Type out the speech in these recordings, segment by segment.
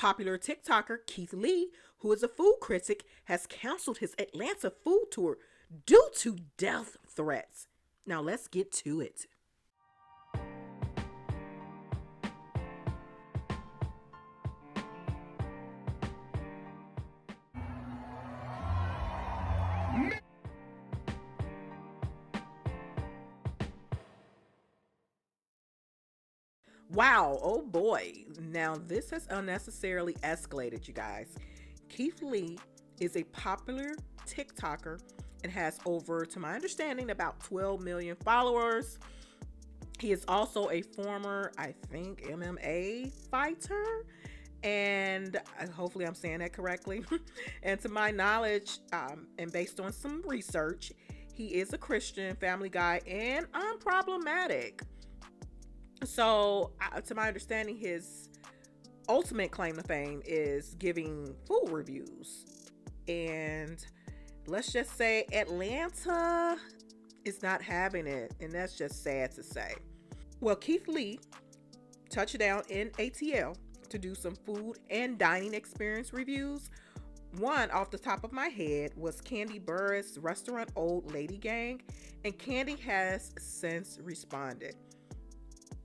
Popular TikToker Keith Lee, who is a food critic, has canceled his Atlanta food tour due to death threats. Now let's get to it. Wow, oh boy. Now this has unnecessarily escalated, you guys. Keith Lee is a popular TikToker and has over, to my understanding, about 12 million followers. He is also a former, I think, MMA fighter. And hopefully I'm saying that correctly. And to my knowledge, and based on some research, he is a Christian, family guy, and unproblematic. So, to my understanding, his ultimate claim to fame is giving food reviews. And let's just say Atlanta is not having it. And that's just sad to say. Well, Keith Lee touched down in ATL to do some food and dining experience reviews. One off the top of my head was Candy Burris' restaurant Old Lady Gang. And Candy has since responded.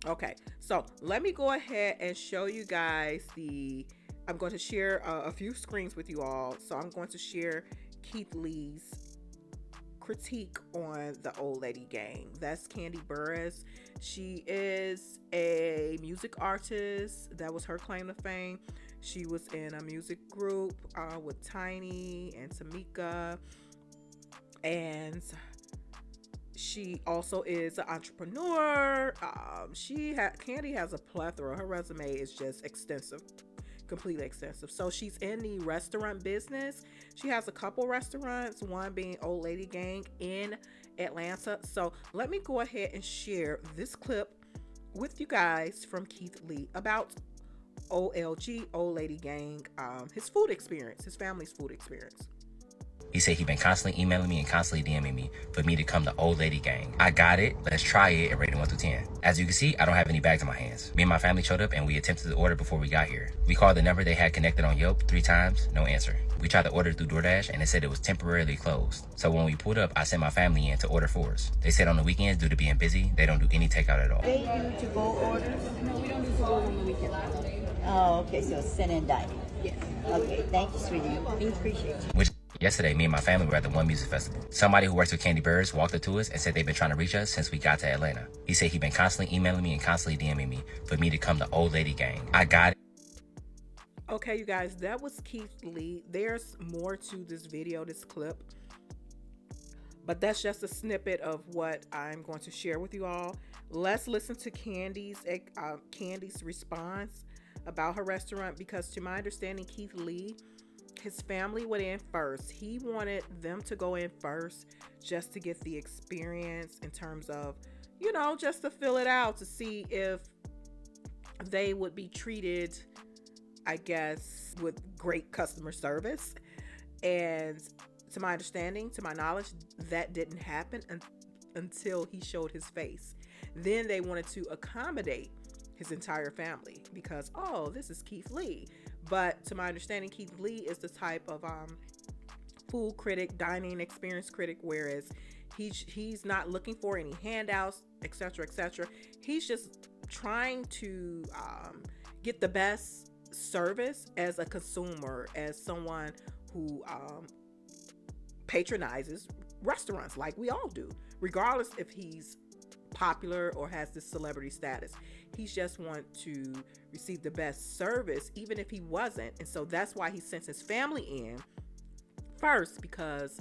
Okay, so let me go ahead and show you guys I'm going to share a few screens with you all. So I'm going to share Keith Lee's critique on the Old Lady Gang. That's Candy Burris. She is a music artist. That was her claim to fame. She was in a music group with Tiny and Tamika. And she also is an entrepreneur. Candy has a plethora. Her resume is just extensive, completely extensive. So she's in the restaurant business. She has a couple restaurants, one being Old Lady Gang in Atlanta. So let me go ahead and share this clip with you guys from Keith Lee about OLG, Old Lady Gang, his food experience, his family's food experience. He said he been constantly emailing me and constantly DMing me for me to come to Old Lady Gang. I got it. Let's try it and rate it 1 through 10. As you can see, I don't have any bags in my hands. Me and my family showed up and we attempted to order before we got here. We called the number they had connected on Yelp 3 times, no answer. We tried to order through DoorDash and it said it was temporarily closed. So when we pulled up, I sent my family in to order for us. They said on the weekends, due to being busy, they don't do any takeout at all. They do to-go orders? No, we don't do to-go on the weekend. Oh, okay, so send and dining. Yes. Okay, thank you, sweetie. We appreciate you. Yesterday, me and my family were at the One Music Festival. Somebody who works with Candy Burris walked up to us and said they've been trying to reach us since we got to Atlanta. He said he'd been constantly emailing me and constantly DMing me for me to come to Old Lady Gang. I got it. Okay, you guys, that was Keith Lee. There's more to this video, this clip. But that's just a snippet of what I'm going to share with you all. Let's listen to Candy's response about her restaurant, because to my understanding, Keith Lee, his family went in first. He wanted them to go in first just to get the experience in terms of, just to fill it out, to see if they would be treated, I guess, with great customer service. And to my understanding, to my knowledge, that didn't happen until he showed his face. Then they wanted to accommodate his entire family because, oh, this is Keith Lee. But to my understanding, Keith Lee is the type of food critic, dining experience critic, whereas he's not looking for any handouts, etc., etc. He's just trying to get the best service as a consumer, as someone who patronizes restaurants like we all do, regardless if he's popular or has this celebrity status. He just want to receive the best service, even if he wasn't. And so that's why he sent his family in first, because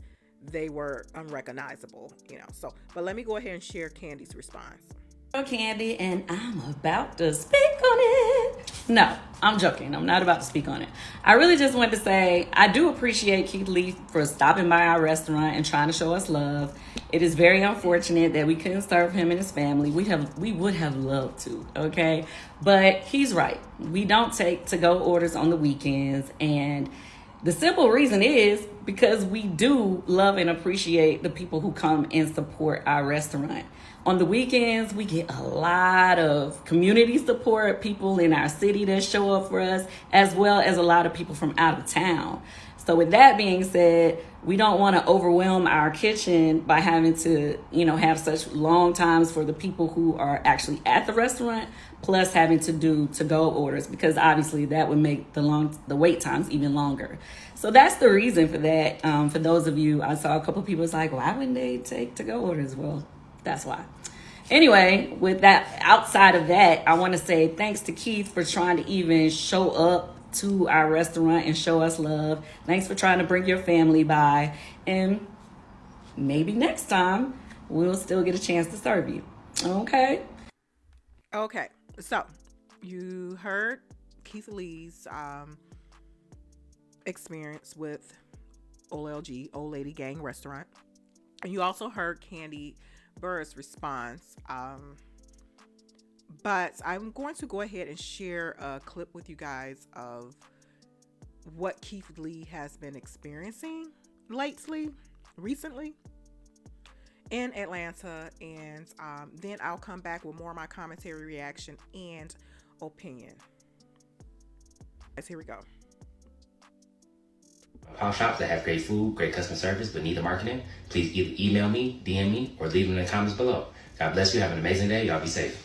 they were unrecognizable, So, but let me go ahead and share Candy's response. Candy, and I'm about to speak on it. No, I'm joking. I'm not about to speak on it. I really just wanted to say I do appreciate Keith Lee for stopping by our restaurant and trying to show us love. It is very unfortunate that we couldn't serve him and his family. We would have loved to, okay? But he's right. We don't take to-go orders on the weekends, and The simple reason is because we do love and appreciate the people who come and support our restaurant. On the weekends, we get a lot of community support, people in our city that show up for us, as well as a lot of people from out of town. So with that being said, we don't want to overwhelm our kitchen by having to, have such long times for the people who are actually at the restaurant, plus having to do to-go orders, because obviously that would make the wait times even longer. So that's the reason for that. For those of you, I saw a couple of people was like, why wouldn't they take to-go orders? Well, that's why. Anyway, with that, outside of that, I want to say thanks to Keith for trying to even show up to our restaurant and show us love. Thanks for trying to bring your family by, and maybe next time we'll still get a chance to serve you. Okay, so you heard Keith Lee's experience with OLG, Old Lady Gang Restaurant, and you also heard Candy Burr's response. But I'm going to go ahead and share a clip with you guys of what Keith Lee has been experiencing recently in Atlanta. And then I'll come back with more of my commentary, reaction, and opinion. Here we go. Pawn shops that have great food, great customer service, but need the marketing, please either email me, DM me, or leave them in the comments below. God bless you. Have an amazing day. Y'all be safe.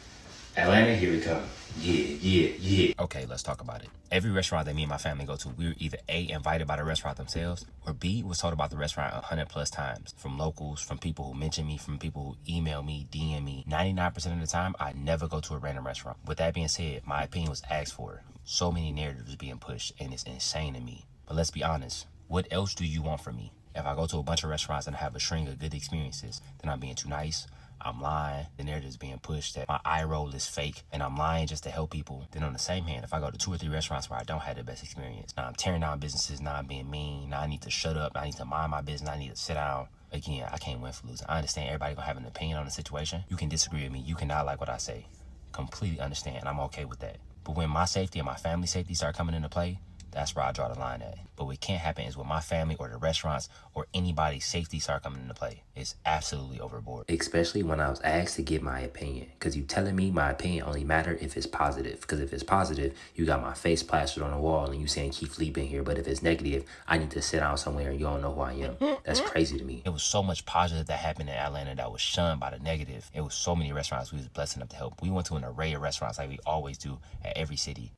Atlanta, here we come. Yeah. Okay, let's talk about it. Every restaurant that me and my family go to, we were either A, invited by the restaurant themselves, or B, was told about the restaurant 100 plus times. From locals, from people who mention me, from people who email me, DM me. 99% of the time, I never go to a random restaurant. With that being said, my opinion was asked for. So many narratives being pushed, and it's insane to me. But let's be honest, what else do you want from me? If I go to a bunch of restaurants and I have a string of good experiences, then I'm being too nice, I'm lying, the narrative is being pushed that my eye roll is fake and I'm lying just to help people. Then on the same hand, if I go to 2 or 3 restaurants where I don't have the best experience, now I'm tearing down businesses, now I'm being mean, now I need to shut up, now I need to mind my business, I need to sit down. Again, I can't win for losing. I understand everybody gonna have an opinion on the situation. You can disagree with me, you cannot like what I say. Completely understand, and I'm okay with that. But when my safety and my family's safety start coming into play, that's where I draw the line at. But what can't happen is when my family or the restaurants or anybody's safety start coming into play. It's absolutely overboard. Especially when I was asked to give my opinion. Because you telling me my opinion only matter if it's positive. Because if it's positive, you got my face plastered on the wall and you saying Keith Lee been here. But if it's negative, I need to sit down somewhere and you don't know who I am. That's crazy to me. It was so much positive that happened in Atlanta that was shunned by the negative. It was so many restaurants we was blessed enough to help. We went to an array of restaurants like we always do at every city.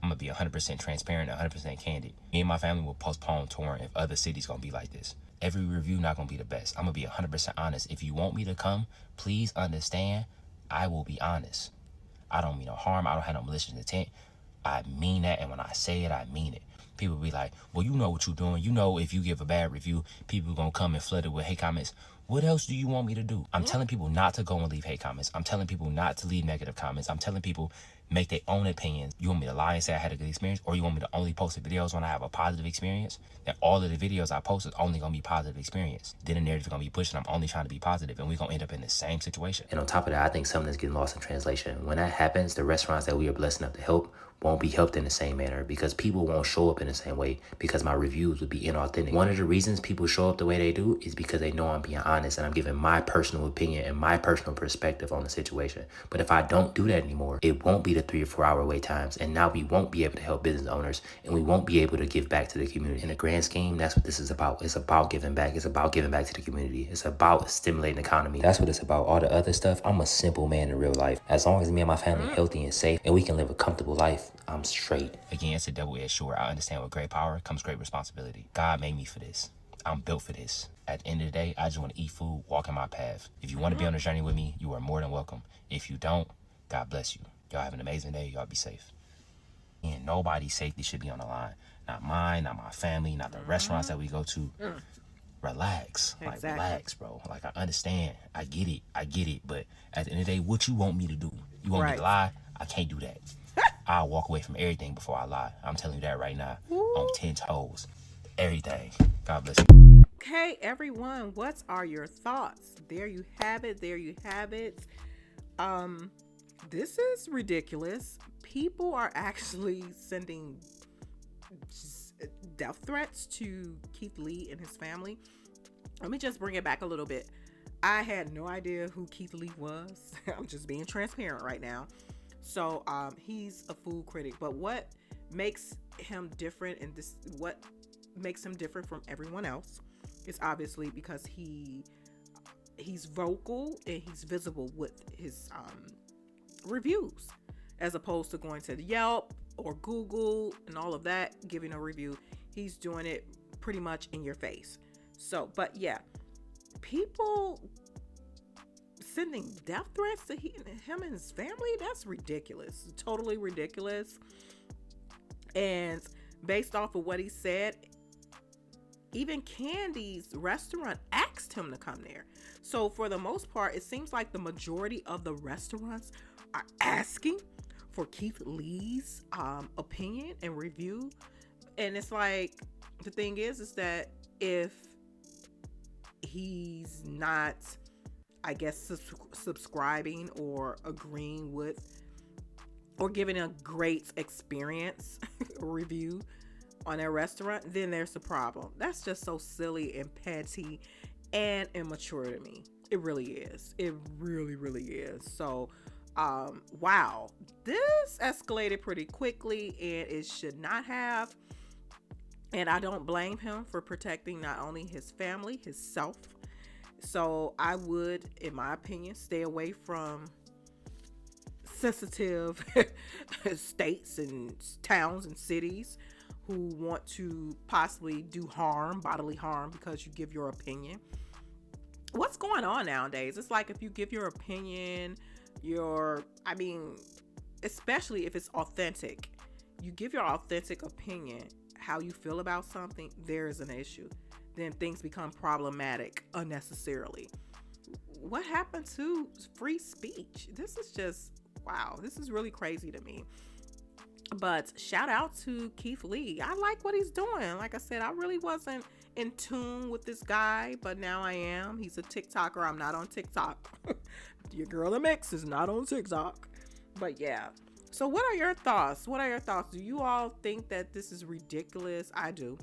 I'm gonna be 100% transparent, 100% candid. Me and my family will postpone touring if other cities gonna be like this. Every review not gonna be the best. I'm gonna be 100% honest. If you want me to come, please understand, I will be honest. I don't mean no harm. I don't have no malicious intent. I mean that, and when I say it, I mean it. People be like, well, you know what you're doing. You know if you give a bad review, people gonna come and flood it with hate comments. What else do you want me to do? I'm telling people not to go and leave hate comments. I'm telling people not to leave negative comments. I'm telling people make their own opinions. You want me to lie and say I had a good experience, or you want me to only post the videos when I have a positive experience? Then all of the videos I post is only gonna be positive experience. Then the narrative is gonna be pushed and I'm only trying to be positive, and we're gonna end up in the same situation. And on top of that, I think something is getting lost in translation. When that happens, the restaurants that we are blessed enough to help won't be helped in the same manner because people won't show up in the same way because my reviews would be inauthentic. One of the reasons people show up the way they do is because they know I'm being honest and I'm giving my personal opinion and my personal perspective on the situation. But if I don't do that anymore, it won't be the 3 or 4 hour wait times, and now we won't be able to help business owners and we won't be able to give back to the community. In the grand scheme, that's what this is about. It's about giving back. It's about giving back to the community. It's about stimulating the economy. That's what it's about. All the other stuff, I'm a simple man in real life. As long as me and my family are healthy and safe and we can live a comfortable life, I'm straight. Again, it's a double-edged sword. I understand with great power comes great responsibility. God made me for this. I'm built for this. At the end of the day, I just want to eat food, walk in my path. If you want to be on a journey with me, you are more than welcome. If you don't, God bless you. Y'all have an amazing day. Y'all be safe. And nobody's safety should be on the line. Not mine, not my family, not the restaurants that we go to. Relax. Exactly. Like, relax, bro. Like, I understand. I get it. But at the end of the day, what you want me to do? You want me to lie? I can't do that. I'll walk away from everything before I lie. I'm telling you that right now. On 10 toes. Everything. God bless you. Okay, everyone, what are your thoughts? There you have it. This is ridiculous. People are actually sending death threats to Keith Lee and his family. Let me just bring it back a little bit. I had no idea who Keith Lee was. I'm just being transparent right now. So he's a food critic, but what makes him different, and this what makes him different from everyone else, is obviously because he's vocal and he's visible with his reviews, as opposed to going to Yelp or Google and all of that, giving a review. He's doing it pretty much in your face. So, but yeah, people sending death threats to him and his family, that's ridiculous. Totally ridiculous. And based off of what he said, even Candy's restaurant asked him to come there. So for the most part, it seems like the majority of the restaurants are asking for Keith Lee's opinion and review. And it's like, the thing is that if he's not, I guess, subscribing or agreeing with or giving a great experience review on their restaurant, then there's a problem. That's just so silly and petty and immature to me. It really is. It really, really is. So, wow, this escalated pretty quickly, and it should not have. And I don't blame him for protecting not only his family, himself. So I would, in my opinion, stay away from sensitive states and towns and cities who want to possibly do harm, bodily harm, because you give your opinion. What's going on nowadays? It's like, if you give your opinion, especially if it's authentic, you give your authentic opinion, how you feel about something, there is an issue. Then things become problematic unnecessarily. What happened to free speech? This is just, wow, this is really crazy to me. But shout out to Keith Lee. I like what he's doing. Like I said, I really wasn't in tune with this guy, but now I am. He's a TikToker. I'm not on TikTok. Your girl MX is not on TikTok. But yeah. So what are your thoughts? Do you all think that this is ridiculous? I do.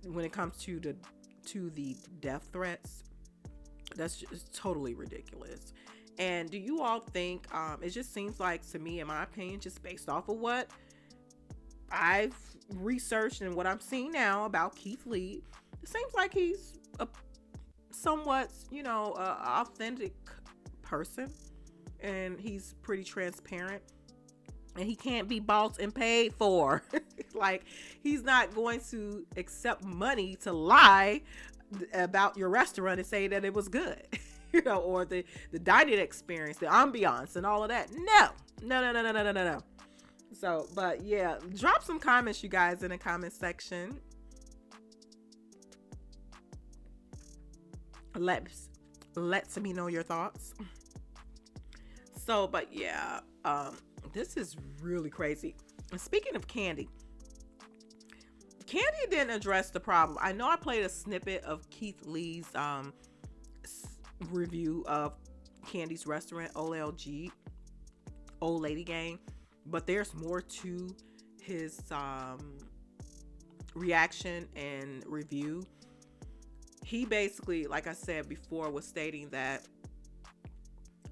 When it comes to the death threats, that's just totally ridiculous. And do you all think, it just seems like, to me, in my opinion, just based off of what I've researched and what I'm seeing now about Keith Lee, it seems like he's a somewhat, authentic person, and he's pretty transparent, and he can't be bought and paid for. Like, he's not going to accept money to lie about your restaurant and say that it was good. Or the dining experience, the ambiance, and all of that. No. So, but yeah, drop some comments, you guys, in the comment section. Let me know your thoughts. So, but yeah, this is really crazy. And speaking of Candy didn't address the problem. I know I played a snippet of Keith Lee's review of Candy's restaurant, OLG, Old Lady Gang, but there's more to his reaction and review. He basically, like I said before, was stating that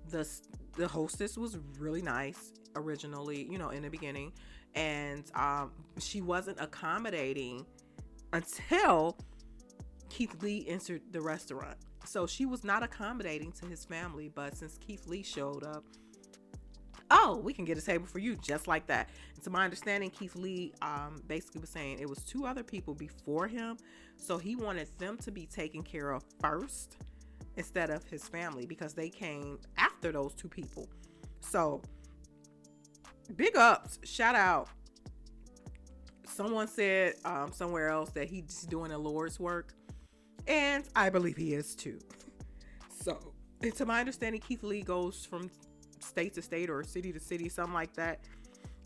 the hostess was really nice originally, in the beginning, and she wasn't accommodating until Keith Lee entered the restaurant. So she was not accommodating to his family, but since Keith Lee showed up, we can get a table for you, just like that. And to my understanding, Keith Lee basically was saying it was 2 other people before him, so he wanted them to be taken care of first instead of his family, because they came after those 2 people. So big ups, shout out. Someone said somewhere else that he's doing the Lord's work, and I believe he is too. So, and to my understanding, Keith Lee goes from state to state or city to city, something like that,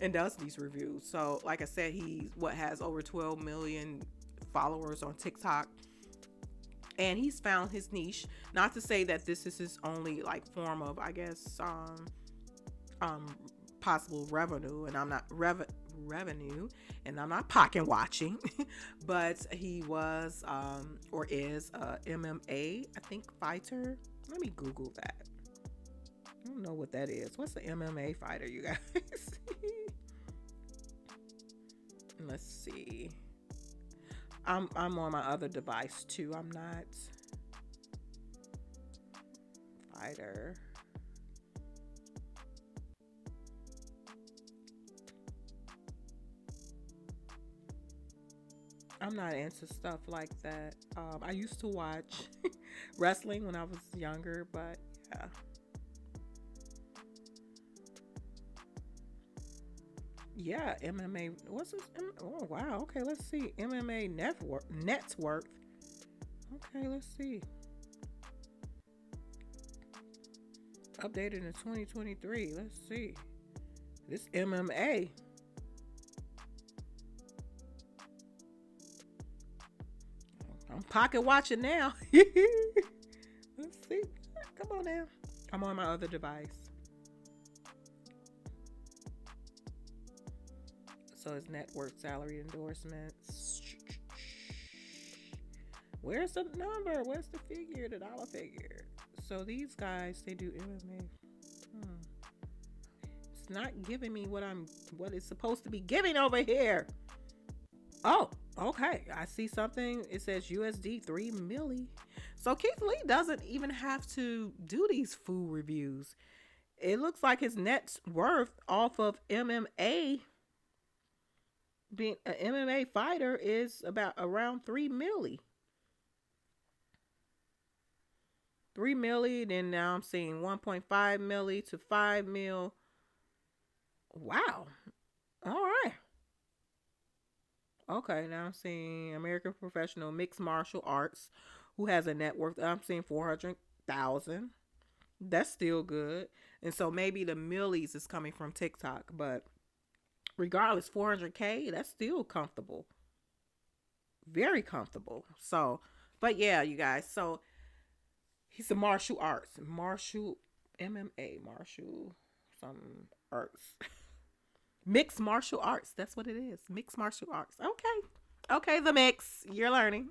and does these reviews. So, like I said, he has over 12 million followers on TikTok, and he's found his niche. Not to say that this is his only form of, I guess, possible revenue, and I'm not revenue, and I'm not pocket watching, but he was or is a MMA, I think, fighter. Let me Google that. I don't know what that is. What's the MMA fighter, you guys? Let's see. I'm on my other device too. I'm not fighter. I'm not into stuff like that. I used to watch wrestling when I was younger, but yeah. Yeah, MMA. What's this? Oh, wow. Okay, let's see. MMA net worth. Okay, let's see. Updated in 2023. Let's see. This MMA. I'm pocket watching now. Let's see. Come on now. I'm on my other device. So his net worth, salary, endorsements. Where's the number? Where's the figure? The dollar figure. So these guys, they do MMA. It's not giving me what it's supposed to be giving over here. Oh, okay. I see something. It says USD 3 milli. So Keith Lee doesn't even have to do these food reviews. It looks like his net worth off of MMA, being an MMA fighter, is about around 3 milli. 3 milli. Then now I'm seeing 1.5 milli to 5 mil. Wow. All right. Okay, now I'm seeing American Professional Mixed Martial Arts, who has a net worth. I'm seeing 400,000. That's still good. And so maybe the millies is coming from TikTok, but regardless, 400K, that's still comfortable. Very comfortable. So, but yeah, you guys. So he's a martial arts, MMA, some arts. Mixed martial arts. That's what it is. Mixed martial arts. Okay, the mix. You're learning.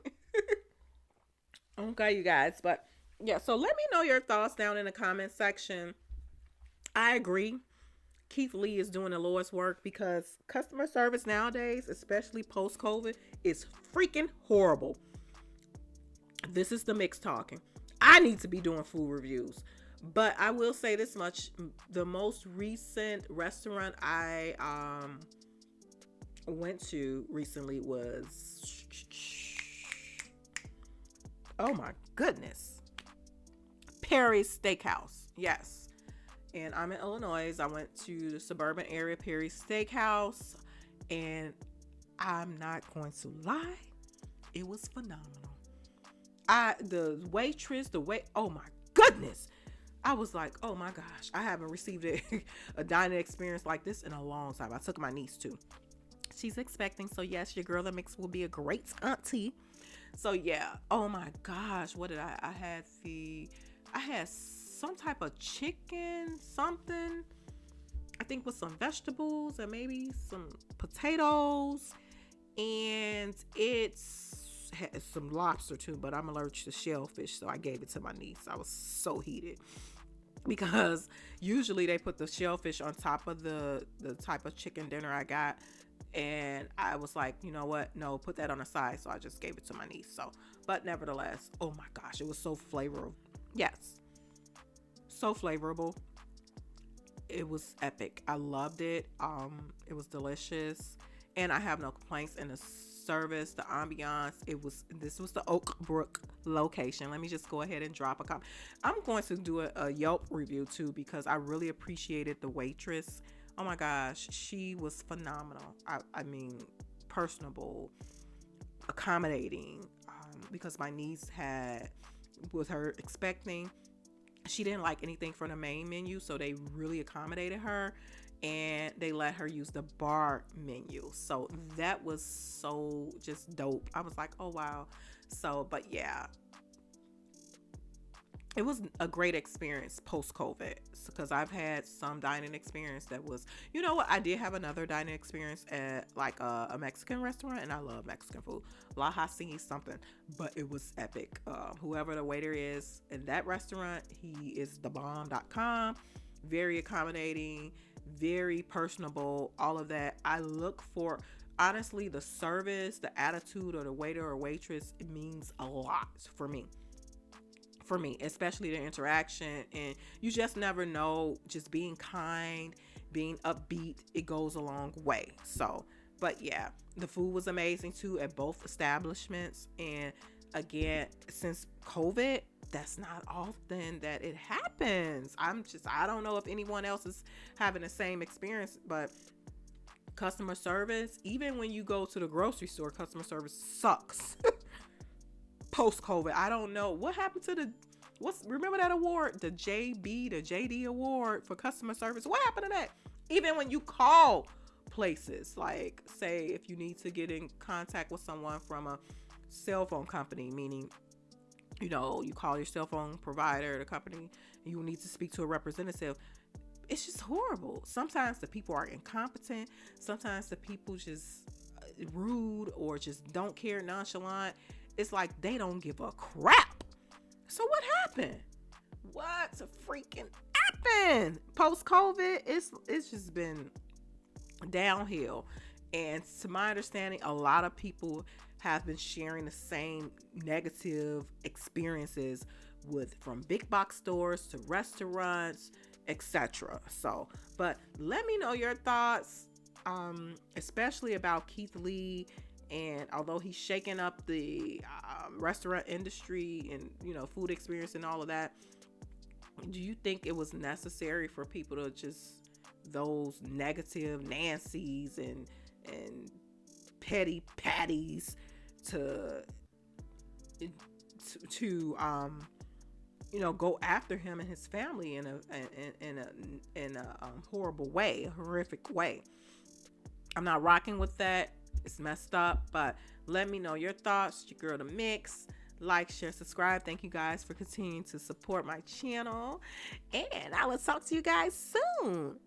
Okay, you guys. But yeah, so let me know your thoughts down in the comment section. I agree. Keith Lee is doing the Lord's work, because customer service nowadays, especially post-COVID, is freaking horrible. This is the mix talking. I need to be doing food reviews. But I will say this much. The most recent restaurant I went to recently was, oh my goodness, Perry's Steakhouse. Yes. And I'm in Illinois. I went to the suburban area, Perry's Steakhouse. And I'm not going to lie, it was phenomenal. The waitress, oh my goodness. I was like, oh my gosh, I haven't received a dining experience like this in a long time. I took my niece too. She's expecting, so yes, your girl that mix will be a great auntie. So yeah, oh my gosh, what did I had some type of chicken, something, I think with some vegetables and maybe some potatoes, and it's had some lobster too, but I'm allergic to shellfish, so I gave it to my niece. I was so heated, because usually they put the shellfish on top of the type of chicken dinner I got, and I was like, you know what, no, put that on the side. So I just gave it to my niece. So, but nevertheless, oh my gosh, it was so flavorful. Yes, so flavorful. It was epic. I loved it. It was delicious, and I have no complaints. In the service, the ambiance, this was the Oak Brook location. Let me just go ahead and drop a comment. I'm going to do a Yelp review too, because I really appreciated the waitress. Oh my gosh, she was phenomenal. I mean, personable, accommodating, because my niece was her expecting, she didn't like anything from the main menu, so they really accommodated her, and they let her use the bar menu. So that was so just dope. I was like, oh wow. So, but yeah, it was a great experience post-COVID, because I've had some dining experience that was, you know what, I did have another dining experience at like a Mexican restaurant, and I love Mexican food. La Hacienda something, but it was epic. Whoever the waiter is in that restaurant, he is the bomb.com. Very accommodating, very personable, all of that. I look for, honestly, the service, the attitude of the waiter or waitress, it means a lot for me, especially the interaction. And you just never know, just being kind, being upbeat, it goes a long way. So, but yeah, the food was amazing too at both establishments. And again, since COVID, that's not often that it happens. I don't know if anyone else is having the same experience, but customer service, even when you go to the grocery store, customer service sucks. Post-COVID, I don't know what happened to remember that award, the JD award for customer service? What happened to that? Even when you call places, like say if you need to get in contact with someone from a cell phone company, meaning, you know, you call your cell phone provider, the company, you need to speak to a representative. It's just horrible. Sometimes the people are incompetent. Sometimes the people just rude or just don't care, nonchalant. It's like they don't give a crap. So what happened? What's freaking happened? Post-COVID, it's just been downhill. And to my understanding, a lot of people have been sharing the same negative experiences from big box stores to restaurants, etc. So, but let me know your thoughts, especially about Keith Lee. And although he's shaking up the restaurant industry and, you know, food experience and all of that, do you think it was necessary for people to just, those negative Nancy's and petty patties to you know, go after him and his family in a horrible way, a horrific way? I'm not rocking with that. It's messed up, but let me know your thoughts. Your girl, The Mix. Like, share, subscribe. Thank you guys for continuing to support my channel, and I will talk to you guys soon.